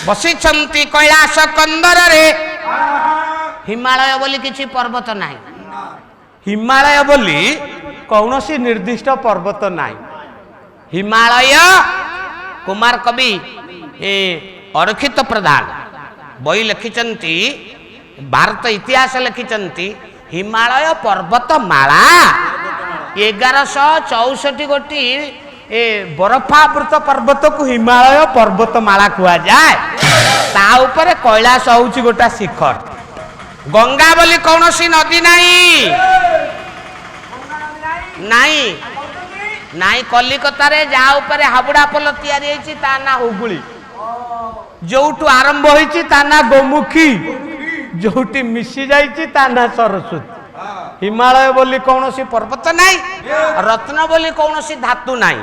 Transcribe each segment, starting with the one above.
ବସିଛନ୍ତି କୈଳାସ କନ୍ଦରରେ। ହିମାଳୟ ବୋଲି କିଛି ପର୍ବତ ନାହିଁ। ହିମାଳୟ ବୋଲି କୌଣସି ନିର୍ଦ୍ଦିଷ୍ଟ ପର୍ବତ ନାହିଁ। ହିମାଳୟ କୁମାର କବି ଅରକ୍ଷିତ ପ୍ରଧାନ ବହି ଲେଖିଛନ୍ତି, ଭାରତ ଇତିହାସ ଲେଖିଛନ୍ତି, ହିମାଳୟ ପର୍ବତ ମାଳା 1164 ଗୋଟି ବରଫାବୃତ ପର୍ବତକୁ ହିମାଳୟ ପର୍ବତ ମାଳା କୁହାଯାଏ। ତା ଉପରେ କୈଳାସ ହଉଛି ଗୋଟା ଶିଖର। ଗଙ୍ଗା ବୋଲି କୌଣସି ନଦୀ ନାହିଁ ନାହିଁ ନାହିଁ। କଲିକତାରେ ଯାହା ଉପରେ ହାବୁଡା ପୋଲ ତିଆରି ହେଇଛି ତା ନାଁ ହୁଗୁଳି। ଯୋଉଠୁ ଆରମ୍ଭ ହେଇଛି ତା ନାଁ ଗୋମୁଖୀ, ଯୋଉଠି ମିଶି ଯାଇଛି ତା ନାଁ ସରସ୍ୱତୀ। ହିମାଳୟ ବୋଲି କୌଣସି ପର୍ବତ ନାହିଁ, ରତ୍ନ ବୋଲି କୌଣସି ଧାତୁ ନାହିଁ,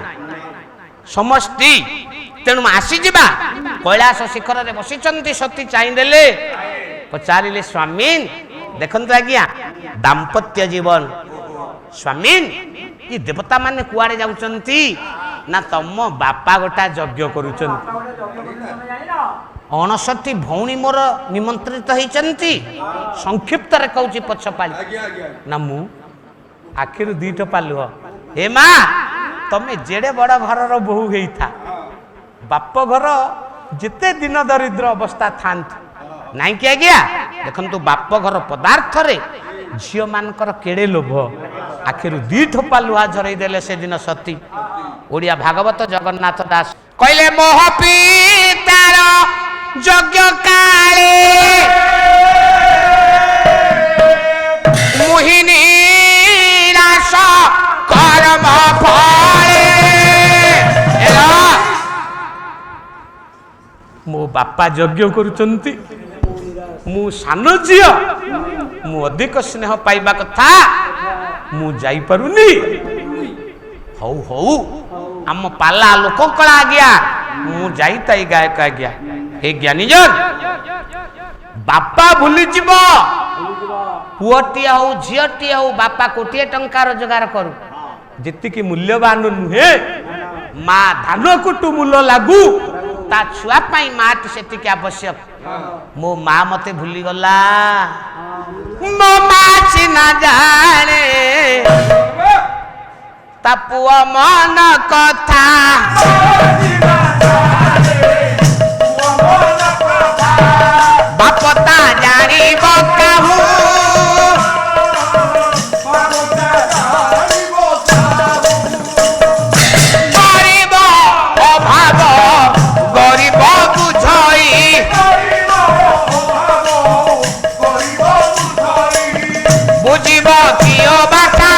ସମଷ୍ଟି। ତେଣୁ ଆସିଯିବା। କୈଳାସ ଶିଖରରେ ବସିଛନ୍ତି ସତୀ ଚାହିଁଦେଲେ, ପଚାରିଲେ ସ୍ୱାମୀ ଦେଖନ୍ତୁ ଆଜ୍ଞା ଦାମ୍ପତ୍ୟ ଜୀବନ। ସ୍ୱାମୀ ଏ ଦେବତା ମାନେ କୁଆଡେ ଯାଉଛନ୍ତି ନା ତମ ବାପା ଗୋଟା ଯଜ୍ଞ କରୁଛନ୍ତି। 59 ଭଉଣୀ ମୋର ନିମନ୍ତ୍ରିତ ହେଇଛନ୍ତି। ସଂକ୍ଷିପ୍ତରେ କହୁଛି ପଛପାଳି ନା ମୁଁ ଆଖିରୁ ଦିଟା ପାଲୁହ। ହେ ମା ତମେ ଯେଡେ ବଡ ଘରର ବୋହୂ ହେଇଥା, ବାପ ଘର ଯେତେ ଦିନ ଦରିଦ୍ର ଅବସ୍ଥା ଥାନ୍ତୁ ନାଇଁ କି ଆଜ୍ଞା। ଦେଖନ୍ତୁ ବାପ ଘର ପଦାର୍ଥରେ ଝିଅ ମାନଙ୍କର କେଡେ ଲୋଭ। ଆଖିରୁ ଦି ଠୋପା ଲୁହା ଝରେଇ ଦେଲେ ସେଦିନ ସତୀ। ଓଡ଼ିଆ ଭାଗବତ ଜଗନ୍ନାଥ ଦାସ କହିଲେ ମୋହ ପିତାର ଯଜ୍ଞ କାଳେ ମୋହିନୀ ରାସ କର୍ମ ଫଳେ। ମୋ ବାପା ଯଜ୍ଞ କରୁଛନ୍ତି, ମୁଁ ସାନ ଝିଅ, ମୁଁ ଅଧିକ ସ୍ନେହ ପାଇବା କଥା, ମୁଁ ଯାଇପାରୁନି। ହଉ ହଉ ଆମ ପାଲା ଲୋକ କଳା ଆଜ୍ଞା, ମୁଁ ଯାଇତାଇ ଗାୟକ ଆଜ୍ଞା। ହେ ଜ୍ଞାନୀଜନ ବାପା ଭୁଲିଯିବ। ପୁଅଟିଏ ହଉ ଝିଅଟିଏ ହଉ ବାପା କୋଟିଏ ଟଙ୍କା ରୋଜଗାର କରୁ, ଯେତିକି ମୂଲ୍ୟବାନ ନୁହେଁ ମା ଧାନ କୁଟୁ ମୂଲ ଲାଗୁ, ତା ଛୁଆ ପାଇଁ ମାଟି ସେତିକି ଆବଶ୍ୟକ। ମୋ ମା ମତେ ଭୁଲିଗଲା, ମୋ ମା ସିନା ଜାଣେ ତା ପୁଅ ମନ କଥା। ବାପ ତା ଜାଣିବ କାହୁ, ଗରିବ ଅଭାବ ଗରିବ ବୁଝଇ, ବୁଝିବ କିଓ ବାଟା,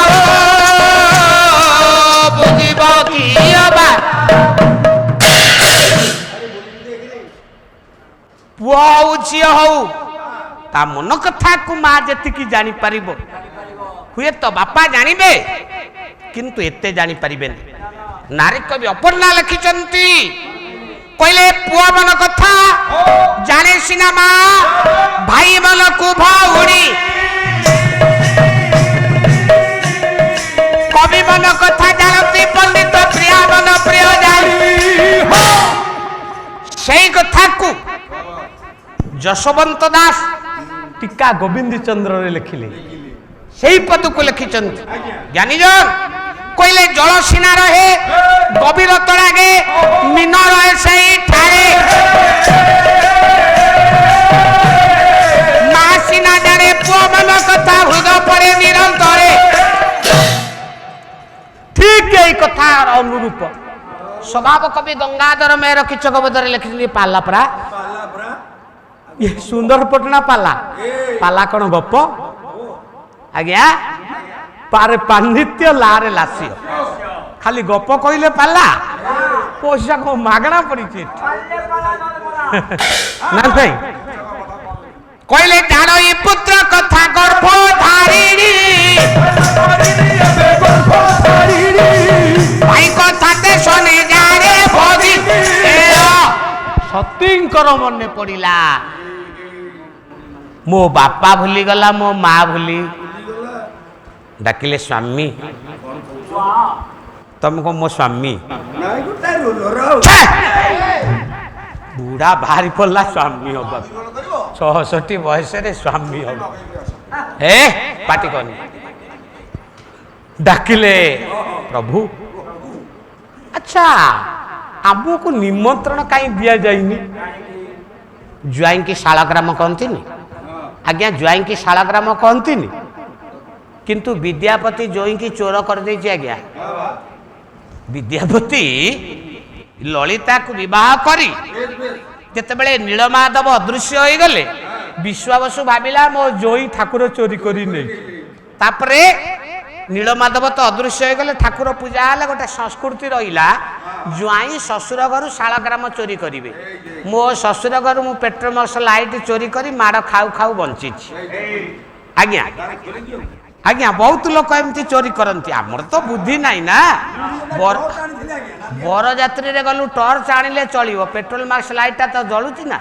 ବୁଝିବ କିଓ ବା। ପୁଅ ହଉ ଝିଅ ହଉ ତା ମନ କଥାକୁ ମା ଯେତିକି ଜାଣିପାରିବ, ହୁଏତ ବାପା ଜାଣିବେ କିନ୍ତୁ ଏତେ ଜାଣିପାରିବେନି। ନାରୀ କବି ଅପର୍ଣ୍ଣା ଲେଖିଛନ୍ତି, କହିଲେ ପୁଅ ମନ କଥା ଜାଣେ ସିନା ମା, ଭାଇ ମନକୁ ଭଉଣୀ, କବି ମନ କଥା ଜାଣନ୍ତି ପଣ୍ଡିତ, ପ୍ରିୟା ମନ ପ୍ରିୟ ଜାଣି। ସେଇ କଥାକୁ ଯଶୋବନ୍ତ ଦାସ ଟୀକା ଗୋବିନ୍ଦ ଚନ୍ଦ୍ରରେ ଲେଖିଲେ। ସେଇ ପଦକୁ ଲେଖିଛନ୍ତି ଜ୍ଞାନୀଜନ। କହିଲେ ଜଳ ସିନା ରହେ ଗଭୀର ତଳାଗେ, ମୀନ ରହେ ସେଇ ଠାରେ, ମା ସିନା ଜାଣେ ପୁଅ ମନ କଥା, ହୃଦ ପଡେ ନିରନ୍ତରେ। ଠିକ ଏଇ କଥାର ଅନୁରୂପ ସ୍ୱଭାବ କବି ଗଙ୍ଗାଧର ମେହେର କିଚକ ବୋଧରେ ଲେଖିଛନ୍ତି ପାଲା ପରା। ସୁନ୍ଦର ପଟଣା ପାଲା। ପାଲା କଣ ଗପ ଆଜ୍ଞା? ପାରେ ପାଣ୍ଡିତ୍ୟ ଲାରେ ଲାସ୍ୟ। ଖାଲି ଗପ କହିଲେ ପାଲା? ପଇସା କଣ ମାଗଣା ପଡିଛି ନା ନାଇଁ? କହିଲେ ଜାଣଇ ପୁତ୍ର କଥା ଗର୍ଭ ଧାରିଣୀ, ଭାଇ କଥାଟେ ଶୁଣି ଜାଣେ ଭୋଗୀ। ସତୀଙ୍କର ମନେ ପଡିଲା, ମୋ ବାପା ଭୁଲିଗଲା, ମୋ ମା ଭୁଲି। ଡାକିଲେ ସ୍ୱାମୀ, ତମେ କଣ ମୋ ସ୍ୱାମୀ? ବୁଢ଼ା ବାହାରି ପଡ଼ିଲା ସ୍ୱାମୀ ହବ 66 ବୟସରେ ସ୍ୱାମୀ ହବ ଏ ପାଟି କନି ଡାକିଲେ ପ୍ରଭୁ ଆଚ୍ଛା ଆମକୁ ନିମନ୍ତ୍ରଣ କାହିଁ ଦିଆଯାଇନି ଜ୍ୱାଇଁକି ଶାଳଗ୍ରାମ କହନ୍ତିନି ଆଜ୍ଞା ଜ୍ୱାଇଁକି ଶାଳଗ୍ରାମ କହନ୍ତିନି କିନ୍ତୁ ବିଦ୍ୟାପତି ଜ୍ୱାଇଁକି ଚୋର କରିଦେଇଛି ଆଜ୍ଞା ବିଦ୍ୟାପତି ଲଳିତାକୁ ବିବାହ କରି ଯେତେବେଳେ ନୀଳମାଧବ ଅଦୃଶ୍ୟ ହୋଇଗଲେ ବିଶ୍ୱାବସୁ ଭାବିଲା ମୋ ଜ୍ୱାଇଁ ଠାକୁର ଚୋରି କରି ନେଇ ତାପରେ ନୀଳମାଧବ ତ ଅଦୃଶ୍ୟ ହୋଇଗଲେ ଠାକୁର ପୂଜା ହେଲେ ଗୋଟେ ସଂସ୍କୃତି ରହିଲା ଜ୍ୱାଇଁ ଶ୍ୱଶୁର ଘରୁ ଶାଳଗ୍ରାମ ଚୋରି କରିବେ ମୋ ଶ୍ୱଶୁର ଘରୁ ମୁଁ ପେଟ୍ରୋମକ୍ସ ଲାଇଟ୍ ଚୋରି କରି ମାଡ଼ ଖାଉ ଖାଉ ବଞ୍ଚିଛି ଆଜ୍ଞା ଆଜ୍ଞା ବହୁତ ଲୋକ ଏମିତି ଚୋରି କରନ୍ତି ଆମର ତ ବୁଦ୍ଧି ନାହିଁ ନା ବରଯାତ୍ରୀରେ ଗଲୁ ଟର୍ଚ୍ଚ ଆଣିଲେ ଚଳିବ ପେଟ୍ରୋଲ ମାକ୍ସ ଲାଇଟ୍ଟା ତ ଜଳୁଛି ନା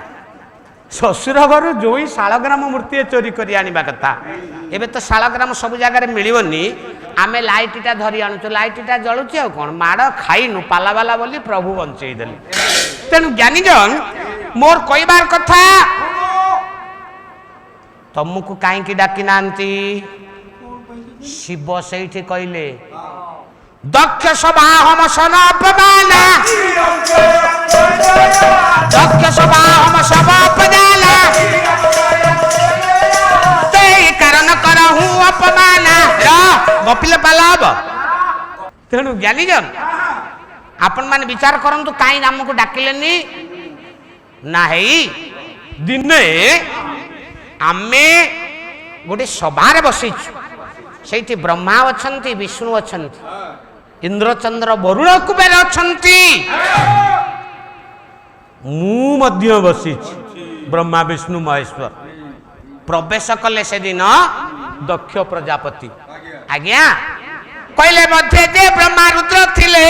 ଶ୍ୱଶୁର ଘରୁ ଜ୍ୱାଇଁ ଶାଳଗ୍ରାମ ମୂର୍ତ୍ତି ଚୋରି କରି ଆଣିବା କଥା ଏବେ ତ ଶାଳଗ୍ରାମ ସବୁ ଜାଗାରେ ମିଳିବନି ଆମେ ଲାଇଟ୍ଟା ଧରି ଆଣୁଛୁ ଲାଇଟ୍ଟା ଜଳୁଛି ଆଉ କ'ଣ ମାଡ଼ ଖାଇନୁ ପାଲାବାଲା ବୋଲି ପ୍ରଭୁ ବଞ୍ଚେଇ ଦେଲେ ତେଣୁ ଜ୍ଞାନୀଜନ ମୋର କହିବାର କଥା ତମକୁ କାହିଁକି ଡାକି ନାହାନ୍ତି ଶିବ ସେଇଠି କହିଲେ ଦକ୍ଷ ସଭା ହମ ସନ ଅପମାନ ଦକ୍ଷ ସଭା ହମ ସଭ ଅପଦାନ ସେଇ କାରଣ କର ହୁଁ ଅପମାନ ଗପିଲେ ପାଲା ହବ ତେଣୁ ଜ୍ଞାନୀଜନ ଆପଣ ମାନେ ବିଚାର କରନ୍ତୁ କାହିଁ ଆମକୁ ଡାକିଲେନି ନା ହେଇ ଦିନେ ଆମେ ଗୋଟେ ସଭାରେ ବସିଛୁ ସେଇଠି ବ୍ରହ୍ମା ଅଛନ୍ତି ବିଷ୍ଣୁ ଅଛନ୍ତି ଇନ୍ଦ୍ରଚନ୍ଦ୍ର ବରୁଣ କୁବେର ଅଛନ୍ତି ମୁଁ ମଧ୍ୟ ବସିଛି ବ୍ରହ୍ମା ବିଷ୍ଣୁ ମହେଶ୍ୱର ପ୍ରବେଶ କଲେ ସେଦିନ ଦକ୍ଷ ପ୍ରଜାପତି ଆଜ୍ଞା କହିଲେ ମଧ୍ୟ ଯେ ବ୍ରହ୍ମା ରୁଦ୍ର ଥିଲେ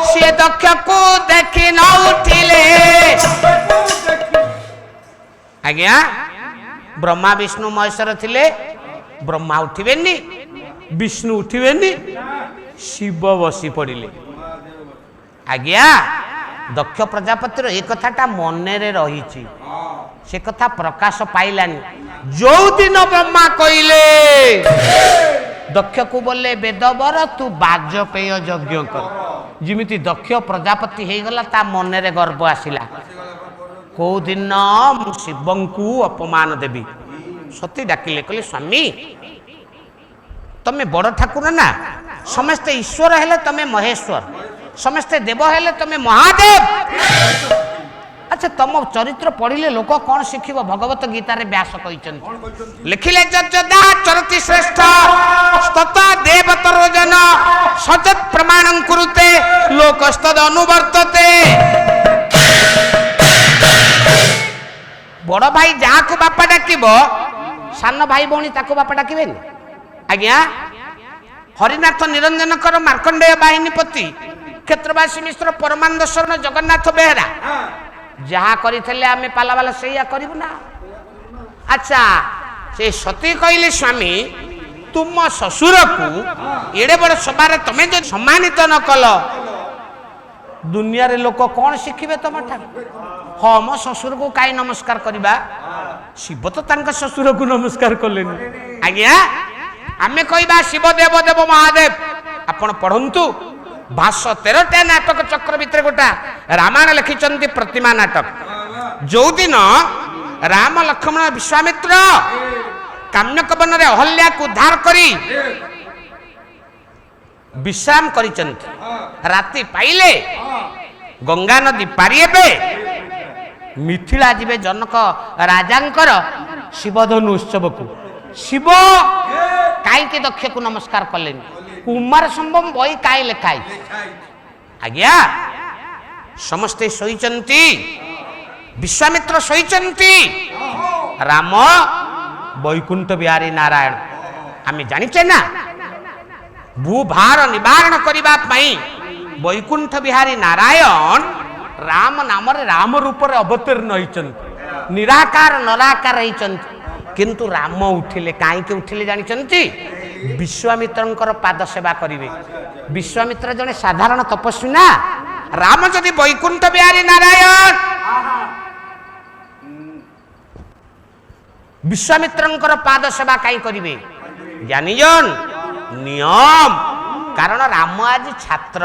ସିଏ ଦକ୍ଷକୁ ଦେଖି ନ ଉଠିଲେ ଆଜ୍ଞା ବ୍ରହ୍ମା ବିଷ୍ଣୁ ମହେଶ୍ୱର ଥିଲେ ବ୍ରହ୍ମା ଉଠିବେନି ବିଷ୍ଣୁ ଉଠିବେନି ଶିବ ବସି ପଡ଼ିଲେ ଆଜ୍ଞା ଦକ୍ଷ ପ୍ରଜାପତିର ଏ କଥାଟା ମନରେ ରହିଛି ସେ କଥା ପ୍ରକାଶ ପାଇଲାନି ଯୋଉଦିନ ବ୍ରହ୍ମା କହିଲେ ଦକ୍ଷକୁ ବୋଲେ ବେଦବର ତୁ ବାଜପେୟ ଯଜ୍ଞ କର ଯେମିତି ଦକ୍ଷ ପ୍ରଜାପତି ହେଇଗଲା ତା ମନରେ ଗର୍ବ ଆସିଲା କୋଉଦିନ ମୁଁ ଶିବଙ୍କୁ ଅପମାନ ଦେବି ସତୀ ଡାକିଲେ କହିଲେ ସ୍ୱାମୀ ତମେ ବଡ଼ ଠାକୁର ନା ସମସ୍ତେ ଈଶ୍ୱର ହେଲେ ତମେ ମହେଶ୍ୱର ସମସ୍ତେ ଦେବ ହେଲେ ତମେ ମହାଦେବ ଆଚ୍ଛା ତମ ଚରିତ୍ର ପଢିଲେ ଲୋକ କଣ ଶିଖିବ ଭଗବତ ଗୀତାରେ ବ୍ୟାସ କହିଛନ୍ତି ଲେଖିଲେ ଯଜଦା ଚରତି ଶ୍ରେଷ୍ଠ ସ୍ତତ ଦେବତରୋଜନ ସଜତ ପ୍ରମାଣଂ କୁରୁତେ ଲୋକସ୍ତଦ ଅନୁବର୍ତ୍ତତେ ବଡ଼ ଭାଇ ଯାହାକୁ ବାପା ଡାକିବ ସାନ ଭାଇ ଭଉଣୀ ତାକୁ ବାପା ଡାକିବେନି ଆଜ୍ଞା ହରିନାଥ ନିରଞ୍ଜନଙ୍କର ମାର୍କଣ୍ଡେୟ ବାହିନୀପତି କ୍ଷେତ୍ରବାସୀ ମିଶ୍ର ପରମାନନ୍ଦ ଶରଣ ଜଗନ୍ନାଥ ବେହେରା ଯାହା କରିଥିଲେ ଆମେ ପାଲାବାଲା ସେଇଆ କରିବୁ ନା ଆଚ୍ଛା ସେ ସତୀ କହିଲେ ସ୍ୱାମୀ ତୁମ ଶ୍ୱଶୁରକୁ ଏଡ଼େ ବଡ଼ ସଭାରେ ତମେ ଯଦି ସମ୍ମାନିତ ନ କଲ ଦୁନିଆରେ ଲୋକ କଣ ଶିଖିବେ ତମଠାରୁ ହଁ ମୋ ଶ୍ୱଶୁରକୁ କାହିଁ ନମସ୍କାର କରିବା ଶିବ ତ ତାଙ୍କ ଶ୍ୱଶୁରକୁ ନମସ୍କାର କଲେନି ଆଜ୍ଞା ଆମେ କହିବା ଶିବ ଦେବ ଦେବ ମହାଦେବ ଆପଣ ପଢନ୍ତୁ 13ଟା ନାଟକ ଚକ୍ର ଭିତରେ ଗୋଟା ରାମାୟଣ ଲେଖିଛନ୍ତି ପ୍ରତିମା ନାଟକ ଯୋଉଦିନ ରାମ ଲକ୍ଷ୍ମଣ ବିଶ୍ୱାମିତ୍ର କାମ୍ୟକବନରେ ଅହଲ୍ୟାକୁ ଉଦ୍ଧାର କରି ବିଶ୍ରାମ କରିଛନ୍ତି ରାତି ପାଇଲେ ଗଙ୍ଗା ନଦୀ ପାରି ହେବେ ମିଥିଳା ଯିବେ ଜନକ ରାଜାଙ୍କର ଶିବଧନୁ ଉତ୍ସବକୁ ଶିବ କାହିଁକି ଦକ୍ଷକୁ ନମସ୍କାର କଲେନି କୁମାର ସମ୍ଭବ ବହି କାହିଁ ଲେଖା ହେଇଛି ଆଜ୍ଞା ସମସ୍ତେ ଶୋଇଛନ୍ତି ବିଶ୍ୱାମିତ୍ର ଶୋଇଛନ୍ତି ରାମ ବୈକୁଣ୍ଠ ବିହାରୀ ନାରାୟଣ ଆମେ ଜାଣିଛେ ନା ଭୂଭାର ନିବାରଣ କରିବା ପାଇଁ ବୈକୁଣ୍ଠ ବିହାରୀ ନାରାୟଣ ରାମ ନାମରେ ରାମ ରୂପରେ ଅବତୀର୍ଣ୍ଣ ହୋଇଛନ୍ତି ନିରାକାର ନରାକାର ହେଇଛନ୍ତି କିନ୍ତୁ ରାମ ଉଠିଲେ କାହିଁକି ଉଠିଲେ ଜାଣିଛନ୍ତି ବିଶ୍ୱାମିତ୍ରଙ୍କର ପାଦ ସେବା କରିବେ ବିଶ୍ୱାମିତ୍ର ଜଣେ ସାଧାରଣ ତପସ୍ୱୀ ନା ରାମ ଯଦି ବୈକୁଣ୍ଠ ବିହାରୀ ନାରାୟଣ विश्वामित्रंकर पाद सेवा कहीं करिवे ज्ञानीजन नियम कारण राम आज छात्र